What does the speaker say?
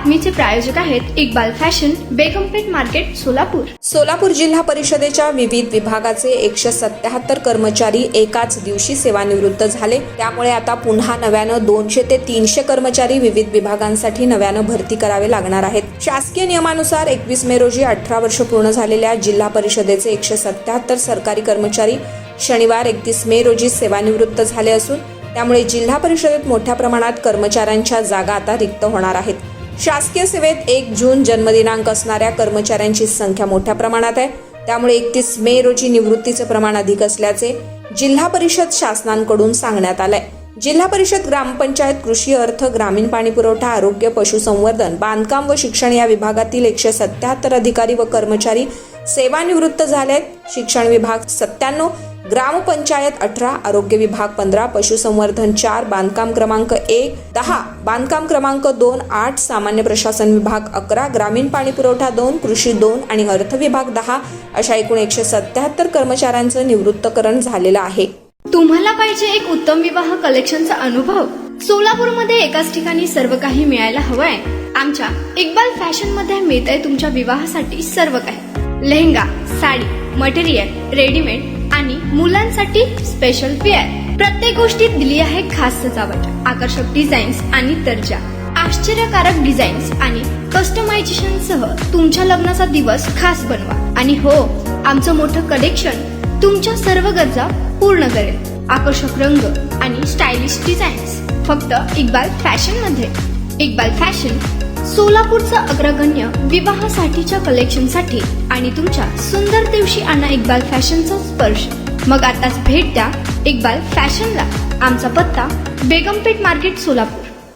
बातमीचे प्रायोजक आहेत Iqbal fashion, बेगमपेठ market, Solapur. Solapur जिल्हा परिषदेच्या विविध विभागाचे 177 कर्मचारी एकाच दिवशी सेवानिवृत्त झाले। त्यामुळे आता पुन्हा नव्यानं 200 ते 300 कर्मचारी विविध विभागांसाठी नव्यानं भरती करावे लागणार आहेत। शासकीय नियमानुसार 21 मे रोजी 18 वर्ष पूर्ण झालेल्या जिल्हा परिषदेचे 177 सरकारी कर्मचारी शनिवार 31 मे रोजी सेवानिवृत्त झाले असून त्यामुळे जिल्हा परिषदेत मोठ्या प्रमाणात कर्मचाऱ्यांच्या जागा आता रिक्त होणार आहेत। शासकीय सेवेत 1 जून जन्मदिनांक असणाऱ्या कर्मचाऱ्यांची संख्या मोठ्या प्रमाणात आहे। त्यामुळे 31 मे रोजी निवृत्तीचे प्रमाण अधिक असल्याचे जिल्हा परिषद शासनाकडून सांगण्यात आलंय। जिल्हा परिषद, ग्रामपंचायत, कृषी, अर्थ, ग्रामीण पाणी पुरवठा, आरोग्य, पशुसंवर्धन, बांधकाम व शिक्षण या विभागातील 177 अधिकारी व कर्मचारी सेवानिवृत्त झालेत। शिक्षण विभाग 97, ग्रामपंचायत 18, आरोग्य विभाग 15, पशुसंवर्धन 4, बांधकाम क्रमांक 1 10, बांधकाम क्रमांक 2 8, सामान्य प्रशासन विभाग 11, ग्रामीण पाणी पुरवठा 2, कृषी 2 आणि अर्थ विभाग 10 अशा एकूण 177 कर्मचाऱ्यांचं निवृत्तीकरण झालेलं आहे। तुम्हाला पाहिजे एक उत्तम विवाह कलेक्शनचा अनुभव? सोलापूरमध्ये एकाच ठिकाणी सर्व काही मिळायला हवंय। आमच्या इक्बाल फॅशन मध्ये मिळतंय तुमच्या विवाहासाठी सर्व काही। लेहंगा, साडी, मटेरियल, रेडीमेड आणि मुलांसाठी स्पेशल वेअर। प्रत्येक गोष्टीत दिली आहे खास सजावट, आकर्षक डिझाईन्स आणि दर्जा, आश्चर्यकारक डिझाईन्स आणि कस्टमायझेशन सह तुमच्या लग्नाचा दिवस खास बनवा। आणि हो, आमचं मोठं कलेक्शन तुमच्या सर्व गरजा पूर्ण करेल। आकर्षक रंग आणि स्टायलिश डिझाईन्स फक्त इक्बाल फॅशन मध्ये। इक्बाल फॅशन सोलापूरचा अग्रगण्य विवाहासाठीच्या कलेक्शनसाठी आणि तुमच्या सुंदर दिवशी आणा इक्बाल फॅशनचा स्पर्श। मग आताच भेट द्या इक्बाल फॅशनला। आमचा पत्ता बेगमपेठ मार्केट, सोलापूर।